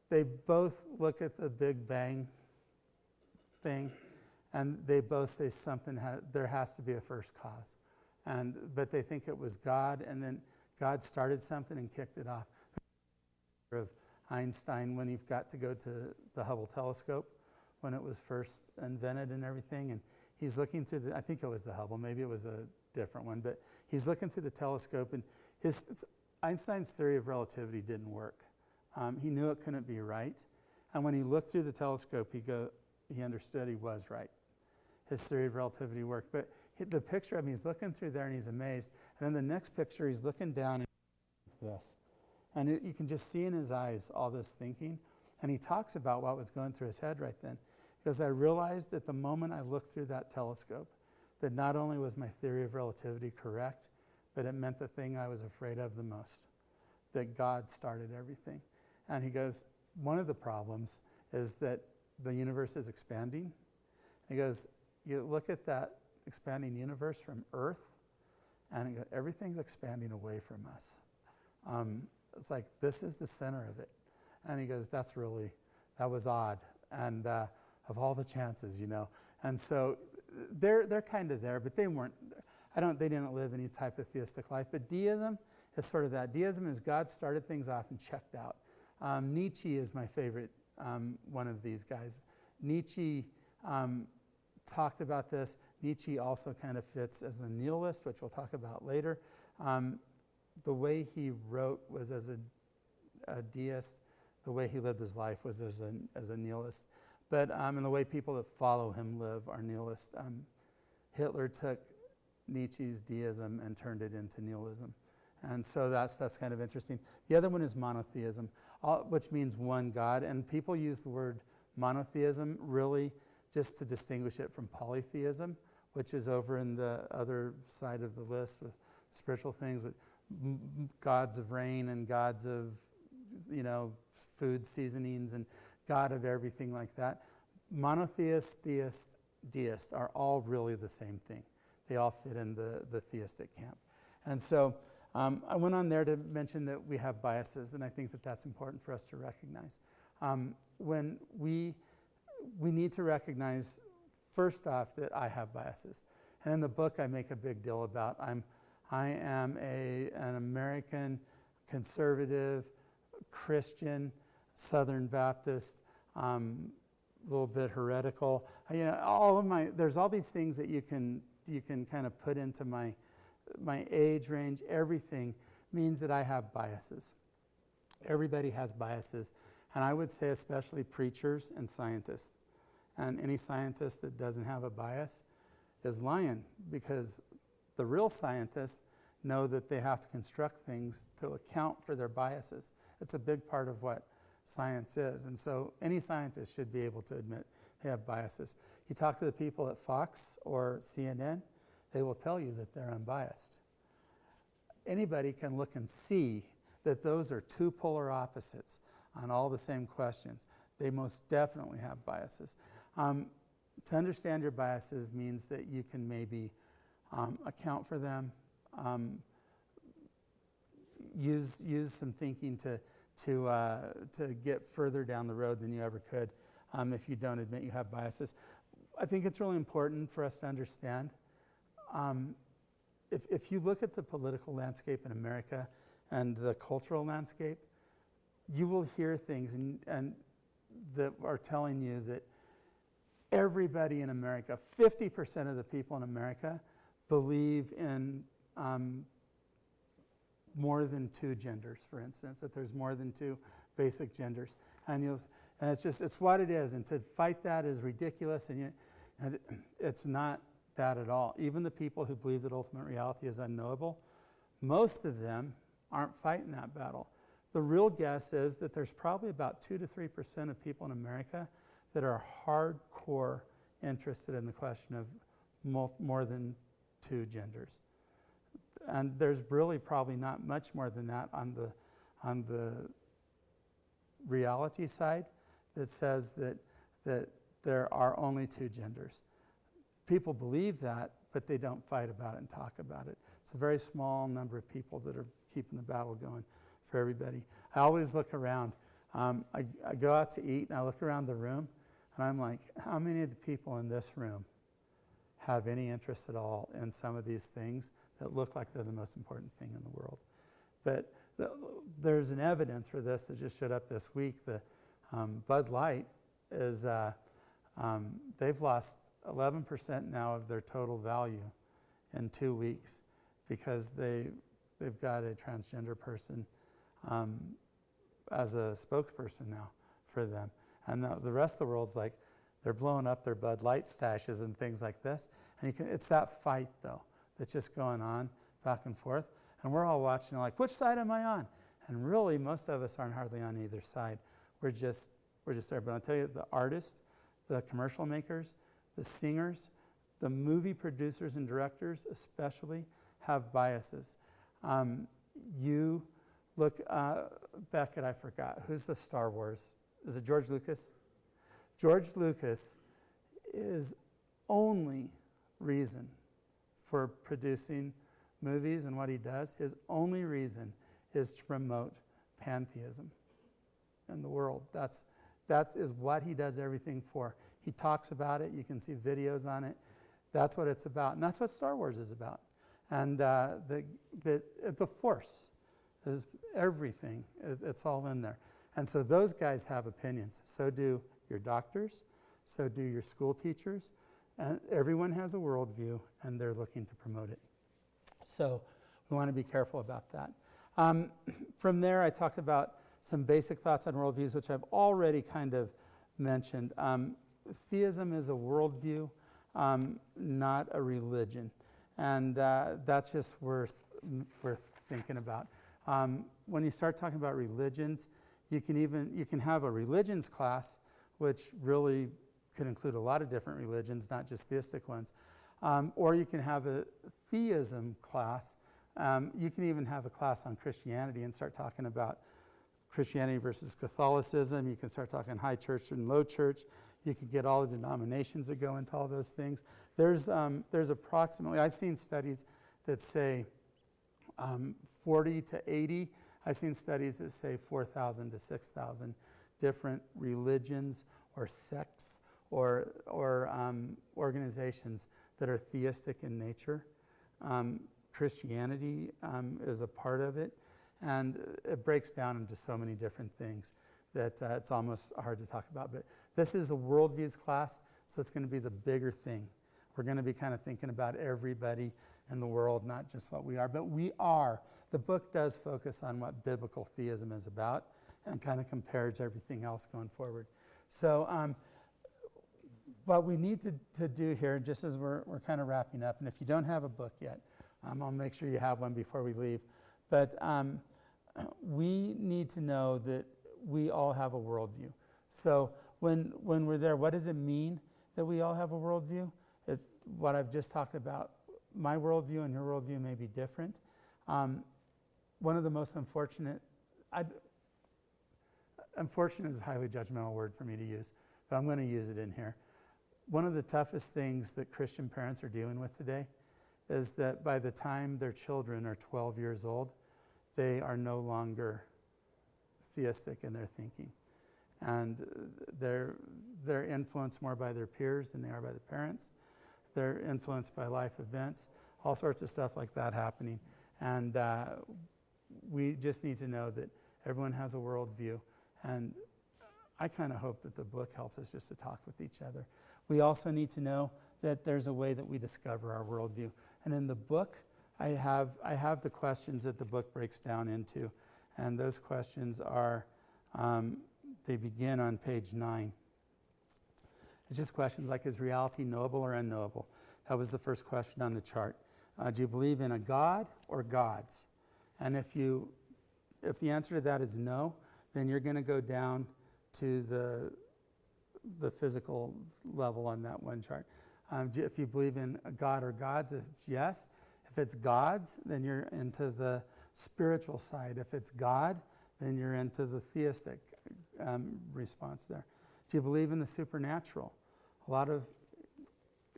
They both look at the Big Bang thing, and they both say there has to be a first cause. But they think it was God, and then God started something and kicked it off. Of Einstein, when he got to go to the Hubble telescope, when it was first invented and everything, and he's looking through I think it was the Hubble, maybe it was a different one, but he's looking through the telescope, and Einstein's theory of relativity didn't work. He knew it couldn't be right, and when he looked through the telescope, he understood he was right. His theory of relativity worked. But the picture, he's looking through there and he's amazed. And then the next picture, he's looking down and this. And you can just see in his eyes all this thinking. And he talks about what was going through his head right then. Because I realized at the moment I looked through that telescope that not only was my theory of relativity correct, but it meant the thing I was afraid of the most, that God started everything. And he goes, one of the problems is that the universe is expanding. He goes, you look at that expanding universe from Earth, and everything's expanding away from us. It's like this is the center of it. And he goes, that was odd. And of all the chances, And so they're kind of there, but they didn't live any type of theistic life. But deism is sort of that. Deism is God started things off and checked out. Nietzsche is my favorite one of these guys. Nietzsche talked about this. Nietzsche also kind of fits as a nihilist, which we'll talk about later. The way he wrote was as a deist. The way he lived his life was as a nihilist. But and the way people that follow him live are nihilist. Hitler took Nietzsche's deism and turned it into nihilism. And so that's kind of interesting. The other one is monotheism, which means one God. And people use the word monotheism really just to distinguish it from polytheism, which is over in the other side of the list with spiritual things, with gods of rain and gods of, food seasonings and God of everything like that. Monotheist, theist, deist are all really the same thing. They all fit in the theistic camp. And so I went on there to mention that we have biases, and I think that that's important for us to recognize. When we need to recognize, first off, that I have biases. And in the book, I make a big deal about I am an American conservative, Christian, Southern Baptist, a little bit heretical. There's all these things that you can kind of put into my age range. Everything means that I have biases. Everybody has biases, and I would say especially preachers and scientists. And any scientist that doesn't have a bias is lying, because the real scientists know that they have to construct things to account for their biases. It's a big part of what science is. And so any scientist should be able to admit they have biases. You talk to the people at Fox or CNN, they will tell you that they're unbiased. Anybody can look and see that those are two polar opposites on all the same questions. They most definitely have biases. To understand your biases means that you can maybe account for them, use some thinking to get further down the road than you ever could if you don't admit you have biases. I think it's really important for us to understand. If you look at the political landscape in America and the cultural landscape, you will hear things and that are telling you that everybody in America, 50% of the people in America, believe in more than two genders, for instance, that there's more than two basic genders. And it's what it is. And to fight that is ridiculous, and it's not that at all. Even the people who believe that ultimate reality is unknowable, most of them aren't fighting that battle. The real guess is that there's probably about 2 to 3% of people in America that are hardcore interested in the question of more than two genders. And there's really probably not much more than that on the reality side that says that there are only two genders. People believe that, but they don't fight about it and talk about it. It's a very small number of people that are keeping the battle going for everybody. I always look around. I go out to eat, and I look around the room, and I'm like, how many of the people in this room have any interest at all in some of these things that look like they're the most important thing in the world? But there's an evidence for this that just showed up this week. The Bud Light is, they've lost 11% now of their total value in 2 weeks because they've got a transgender person as a spokesperson now for them. And the rest of the world's like, they're blowing up their Bud Light stashes and things like this. And it's that fight, though, that's just going on back and forth. And we're all watching like, which side am I on? And really, most of us aren't hardly on either side. We're just there. But I'll tell you, the artists, the commercial makers, the singers, the movie producers and directors especially have biases. You look, Beckett, I forgot. Who's the Star Wars? Is it George Lucas? George Lucas, his only reason for producing movies and what he does, his only reason is to promote pantheism. in the world. That is what he does everything for. He talks about it. You can see videos on it. That's what it's about, and that's what Star Wars is about. And the Force is everything. It's all in there. And so those guys have opinions. So do your doctors. So do your school teachers. And everyone has a worldview, and they're looking to promote it. So we want to be careful about that. From there, I talked about some basic thoughts on worldviews, which I've already kind of mentioned. Theism is a worldview, not a religion. And that's just worth thinking about. When you start talking about religions, you can have a religions class, which really could include a lot of different religions, not just theistic ones. Or you can have a theism class. You can even have a class on Christianity and start talking about Christianity versus Catholicism. You can start talking high church and low church. You can get all the denominations that go into all those things. There's approximately, I've seen studies that say 40 to 80. I've seen studies that say 4,000 to 6,000 different religions or sects or organizations that are theistic in nature. Christianity is a part of it, and it breaks down into so many different things that it's almost hard to talk about. But this is a worldviews class, so it's going to be the bigger thing. We're going to be kind of thinking about everybody in the world, not just what we are. But we are. The book does focus on what biblical theism is about and kind of compares everything else going forward. So what we need to do here, just as we're kind of wrapping up, and if you don't have a book yet, I'll make sure you have one before we leave. But we need to know that we all have a worldview. So when we're there, what does it mean that we all have a worldview? What I've just talked about, my worldview and your worldview may be different. One of the most unfortunate is a highly judgmental word for me to use, but I'm going to use it in here. One of the toughest things that Christian parents are dealing with today is that by the time their children are 12 years old, they are no longer theistic in their thinking. And they're influenced more by their peers than they are by the parents. They're influenced by life events, all sorts of stuff like that happening. And we just need to know that everyone has a worldview. And I kind of hope that the book helps us just to talk with each other. We also need to know that there's a way that we discover our worldview. And in the book, I have the questions that the book breaks down into. And those questions are, they begin on page 9. It's just questions like, is reality knowable or unknowable? That was the first question on the chart. Do you believe in a God or gods? And if the answer to that is no, then you're going to go down to the physical level on that one chart. If you believe in a God or gods, it's yes. If it's gods, then you're into the spiritual side. If it's God, then you're into the theistic response there. Do you believe in the supernatural? A lot of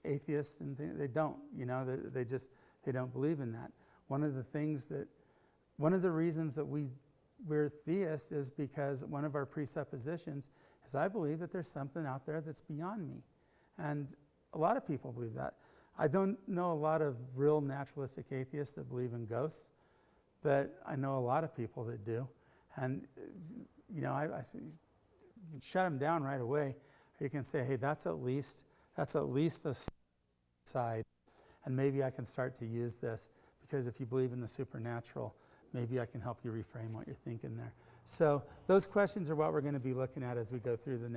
atheists and they don't. They don't believe in that. One of the reasons that we're theists is because one of our presuppositions is I believe that there's something out there that's beyond me, and a lot of people believe that. I don't know a lot of real naturalistic atheists that believe in ghosts, but I know a lot of people that do. And, I say, you can shut them down right away. Or you can say, hey, that's at least a side. And maybe I can start to use this because if you believe in the supernatural, maybe I can help you reframe what you're thinking there. So those questions are what we're going to be looking at as we go through the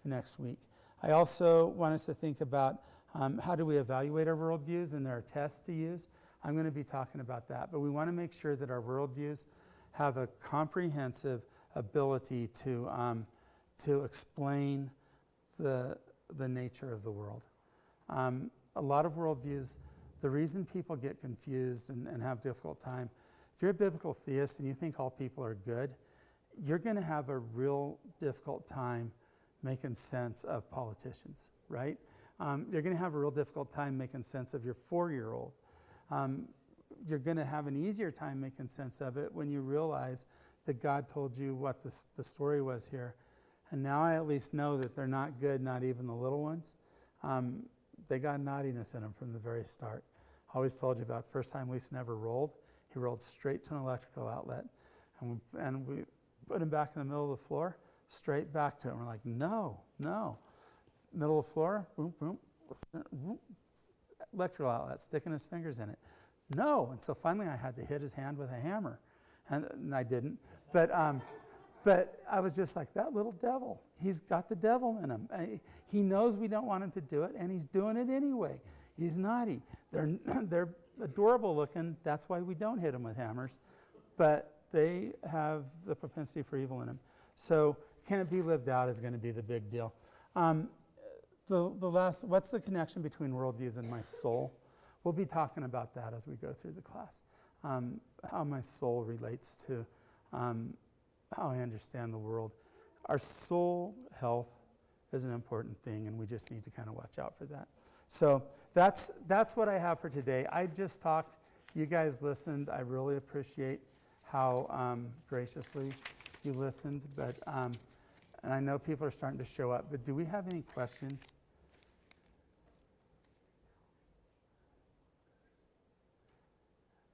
next week. I also want us to think about how do we evaluate our worldviews, and there are tests to use. I'm going to be talking about that, but we want to make sure that our worldviews have a comprehensive ability to explain the nature of the world. A lot of worldviews, the reason people get confused and have a difficult time, if you're a biblical theist and you think all people are good, you're going to have a real difficult time making sense of politicians, right? You're going to have a real difficult time making sense of your 4-year-old. You're going to have an easier time making sense of it when you realize that God told you what the story was here. And now I at least know that they're not good, not even the little ones. They got naughtiness in them from the very start. I always told you about the first time Lisa never rolled. He rolled straight to an electrical outlet. And we put him back in the middle of the floor, straight back to it. And we're like, no. Middle of the floor, boom, boom, boom, electrical outlet, sticking his fingers in it. No. And so finally I had to hit his hand with a hammer. And I didn't. But I was just like, that little devil. He's got the devil in him. He knows we don't want him to do it, and he's doing it anyway. He's naughty. They're adorable looking. That's why we don't hit them with hammers. But they have the propensity for evil in them. So can it be lived out is going to be the big deal. What's the connection between worldviews and my soul? We'll be talking about that as we go through the class. How my soul relates to how I understand the world. Our soul health is an important thing, and we just need to kind of watch out for that. So that's what I have for today. I just talked. You guys listened. I really appreciate how graciously you listened. But and I know people are starting to show up. But do we have any questions?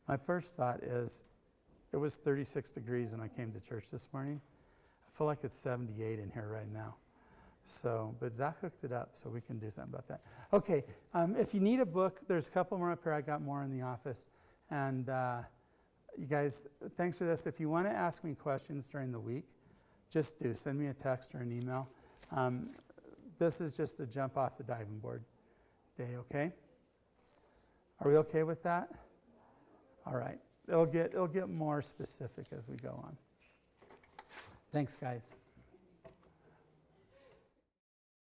My first thought is, it was 36 degrees when I came to church this morning. I feel like it's 78 in here right now. So, but Zach hooked it up, so we can do something about that. Okay, if you need a book, there's a couple more up here. I got more in the office. And you guys, thanks for this. If you want to ask me questions during the week, just do. Send me a text or an email. This is just the jump off the diving board day, okay? Are we okay with that? All right. It'll get more specific as we go on. Thanks, guys.